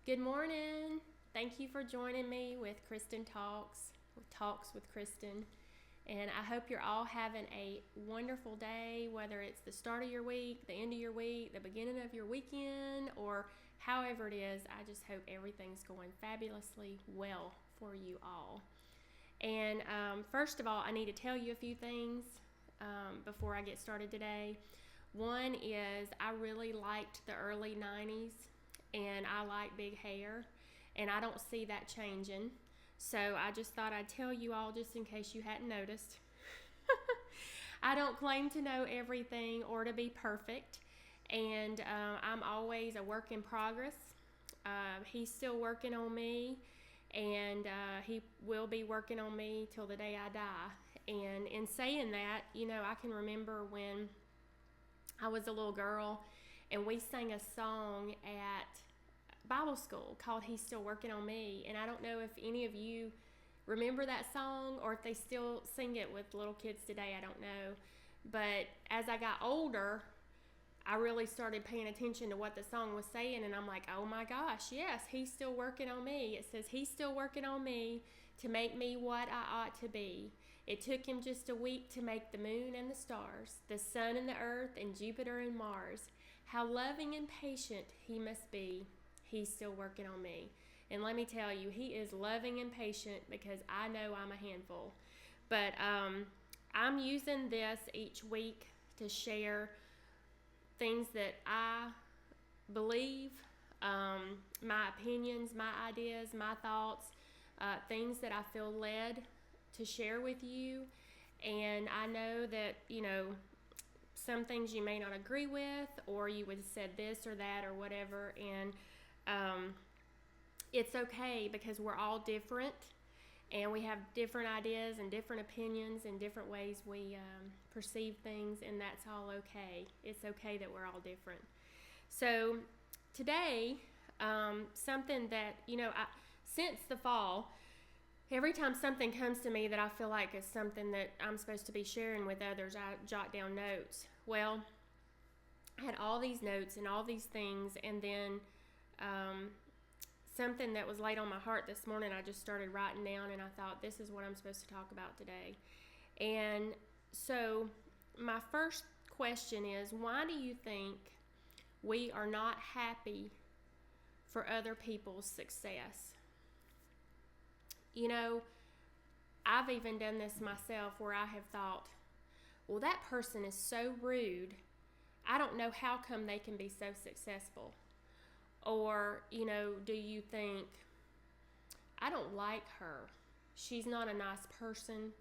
Good morning. Thank you for joining me with Kristin Talks, with Kristin. And I hope you're all having a wonderful day, whether it's the start of your week, the end of your week, the beginning of your weekend, or however it is. I just hope everything's going fabulously well for you all. And first of all, I need to tell you a few things before I get started today. One is I really liked the early 90s and I like big hair, and I don't see that changing. So I just thought I'd tell you all just in case you hadn't noticed. I don't claim to know everything or to be perfect, and I'm always a work in progress. He's still working on me, and he will be working on me till the day I die. And in saying that, I can remember when I was a little girl and we sang a song at Bible school called He's Still Working on Me. And I don't know if any of you remember that song or if they still sing it with little kids today. I don't know. But as I got older, I really started paying attention to what the song was saying, and I'm like, oh my gosh, yes, He's still working on me. It says He's still working on me to make me what I ought to be. It took Him just a week to make the moon and the stars, the sun and the earth, and Jupiter and Mars. How loving and patient He must be. He's still working on me. And let me tell you, He is loving and patient because I know I'm a handful. But I'm using this each week to share things that I believe, my opinions, my ideas, my thoughts, things that I feel led to share with you. And I know that, some things you may not agree with, or you would have said this or that or whatever. And it's okay because we're all different and we have different ideas and different opinions and different ways we perceive things, and that's all okay. It's okay that we're all different. So today, something that, since the fall, every time something comes to me that I feel like is something that I'm supposed to be sharing with others, I jot down notes. Well, I had all these notes and all these things, and then something that was laid on my heart this morning, I just started writing down, and I thought, this is what I'm supposed to talk about today. And so my first question is, why do you think we are not happy for other people's success? I've even done this myself where I have thought, well, that person is so rude. I don't know how come they can be so successful. Or, do you think, I don't like her. She's not a nice person.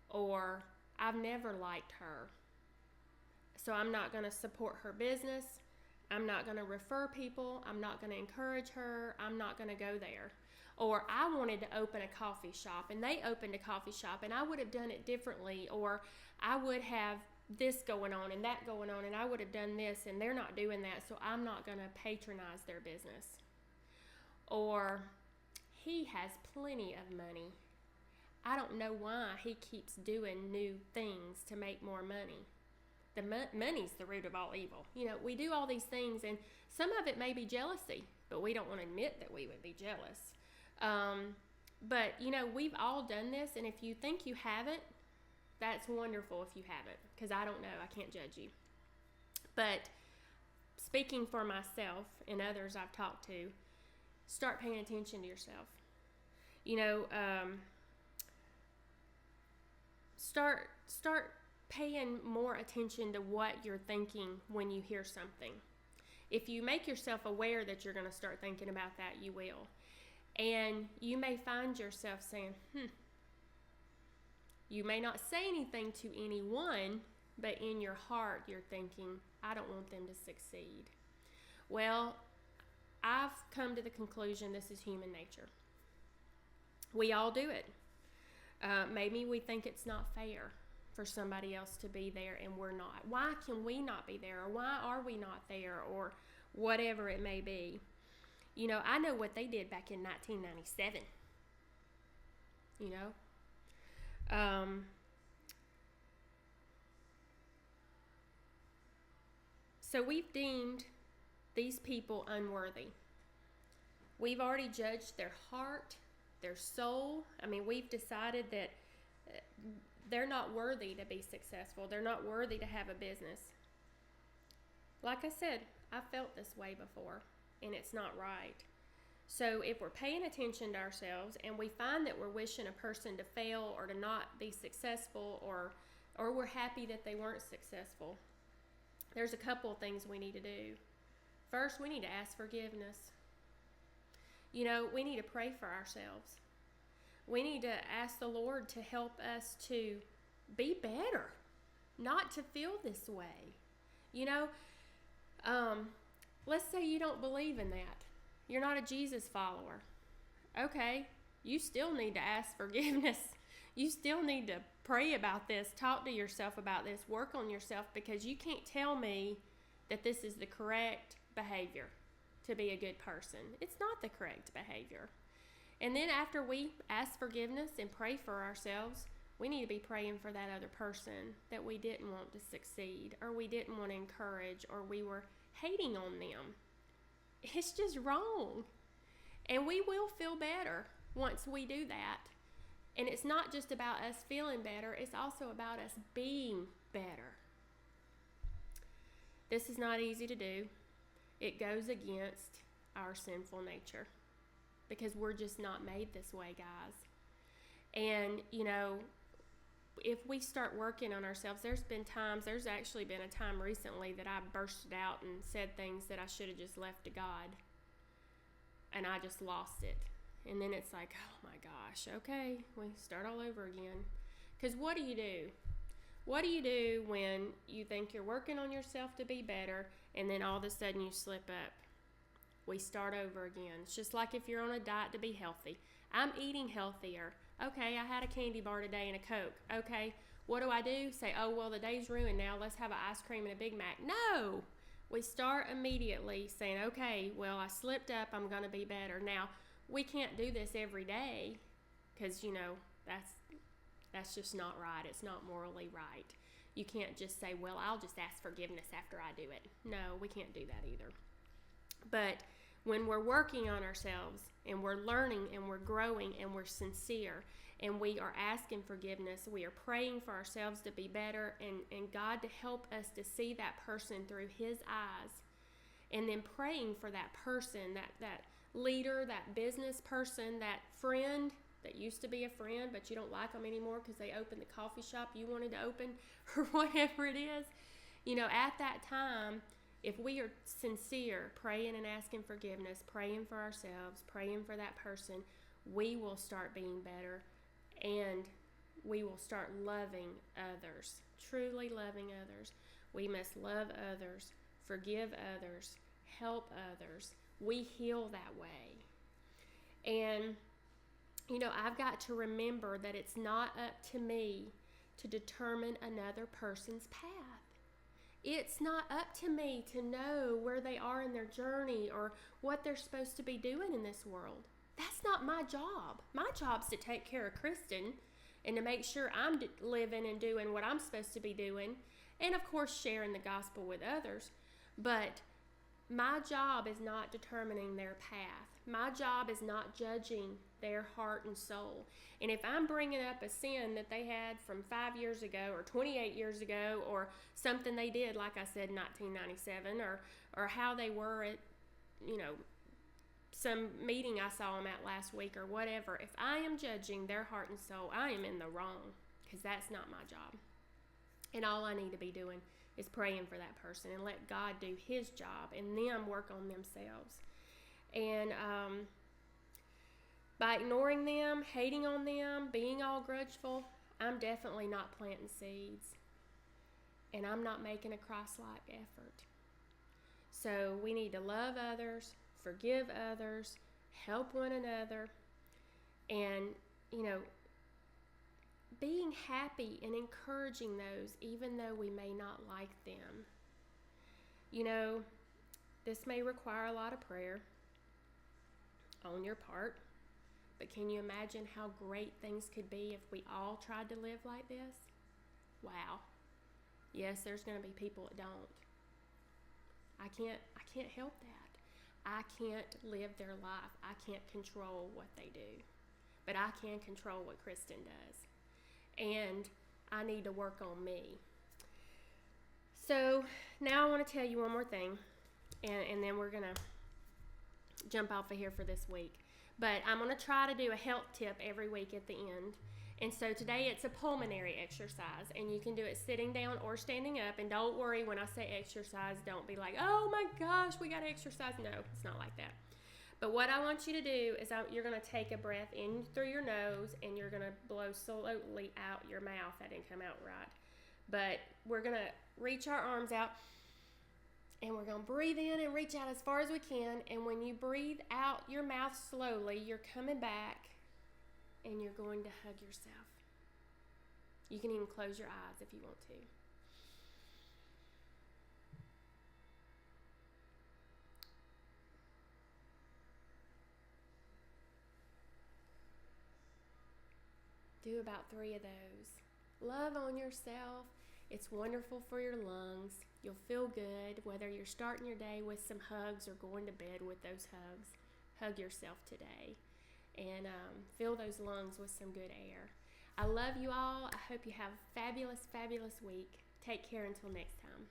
Or, I've never liked her. So I'm not going to support her business. I'm not going to refer people. I'm not going to encourage her. I'm not going to go there. Or I wanted to open a coffee shop and they opened a coffee shop and I would have done it differently. Or I would have this going on and that going on and I would have done this and they're not doing that, so I'm not going to patronize their business. Or he has plenty of money. I don't know why he keeps doing new things to make more money. The money's the root of all evil. We do all these things, and some of it may be jealousy, but we don't want to admit that we would be jealous. But, we've all done this, and if you think you haven't, that's wonderful if you haven't, because I don't know. I can't judge you. But speaking for myself and others I've talked to, start paying attention to yourself. Start paying more attention to what you're thinking when you hear something. If you make yourself aware that you're going to start thinking about that, you will. And you may find yourself saying, You may not say anything to anyone, but in your heart you're thinking, I don't want them to succeed. Well, I've come to the conclusion this is human nature. We all do it. Maybe we think it's not fair for somebody else to be there and we're not. Why can we not be there? Or why are we not there? Or whatever it may be. I know what they did back in 1997. So we've deemed these people unworthy. We've already judged their heart, their soul. I mean, we've decided that they're not worthy to be successful. They're not worthy to have a business. Like I said, I felt this way before, and it's not right. So if we're paying attention to ourselves and we find that we're wishing a person to fail or to not be successful, or we're happy that they weren't successful, there's a couple of things we need to do. First, we need to ask forgiveness. We need to pray for ourselves. We need to ask the Lord to help us to be better, not to feel this way. Let's say you don't believe in that. You're not a Jesus follower. Okay, you still need to ask forgiveness. You still need to pray about this, talk to yourself about this, work on yourself, because you can't tell me that this is the correct behavior to be a good person. It's not the correct behavior. And then after we ask forgiveness and pray for ourselves, we need to be praying for that other person that we didn't want to succeed, or we didn't want to encourage, or we were hating on them. It's just wrong. And we will feel better once we do that. And it's not just about us feeling better, it's also about us being better. This is not easy to do. It goes against our sinful nature, because we're just not made this way, guys. And, if we start working on ourselves, there's actually been a time recently that I bursted out and said things that I should have just left to God. And I just lost it. And then it's like, oh my gosh, okay, we start all over again. Because what do you do? What do you do when you think you're working on yourself to be better, and then all of a sudden you slip up? We start over again. It's just like if you're on a diet to be healthy. I'm eating healthier. Okay, I had a candy bar today and a Coke. Okay, what do? Say, oh, well, the day's ruined now. Let's have an ice cream and a Big Mac. No! We start immediately saying, okay, well, I slipped up. I'm going to be better. Now, we can't do this every day because, that's just not right. It's not morally right. You can't just say, well, I'll just ask forgiveness after I do it. No, we can't do that either. But when we're working on ourselves and we're learning and we're growing and we're sincere and we are asking forgiveness, we are praying for ourselves to be better and God to help us to see that person through His eyes, and then praying for that person, that leader, that business person, that friend that used to be a friend but you don't like them anymore because they opened the coffee shop you wanted to open or whatever it is. At that time, if we are sincere, praying and asking forgiveness, praying for ourselves, praying for that person, we will start being better, and we will start loving others, truly loving others. We must love others, forgive others, help others. We heal that way. And, I've got to remember that it's not up to me to determine another person's path. It's not up to me to know where they are in their journey or what they're supposed to be doing in this world. That's not my job. My job's to take care of Kristin and to make sure I'm living and doing what I'm supposed to be doing, and of course sharing the gospel with others. But my job is not determining their path. My job is not judging their heart and soul. And if I'm bringing up a sin that they had from 5 years ago or 28 years ago, or something they did, like I said, 1997, or how they were at, some meeting I saw them at last week or whatever, if I am judging their heart and soul, I am in the wrong, because that's not my job. And all I need to be doing is praying for that person and let God do His job and them work on themselves. And by ignoring them, hating on them, being all grudgeful, I'm definitely not planting seeds. And I'm not making a Christ-like effort. So we need to love others, forgive others, help one another, and, being happy and encouraging those even though we may not like them. This may require a lot of prayer on your part, but can you imagine how great things could be if we all tried to live like this? Wow. Yes, there's going to be people that don't. I can't help that. I can't live their life. I can't control what they do. But I can control what Kristin does. And I need to work on me. So now I want to tell you one more thing. And then we're going to jump off of here for this week. But I'm going to try to do a health tip every week at the end. And so today it's a pulmonary exercise, and you can do it sitting down or standing up. And don't worry when I say exercise, don't be like, oh my gosh, we got to exercise. No, it's not like that. But what I want you to do is you're going to take a breath in through your nose, and you're going to blow slowly out your mouth. That didn't come out right. But we're going to reach our arms out, and we're going to breathe in and reach out as far as we can. And when you breathe out your mouth slowly, you're coming back. And you're going to hug yourself. You can even close your eyes if you want to. Do about 3 of those. Love on yourself. It's wonderful for your lungs. You'll feel good whether you're starting your day with some hugs or going to bed with those hugs. Hug yourself today. And fill those lungs with some good air. I love you all. I hope you have a fabulous, fabulous week. Take care until next time.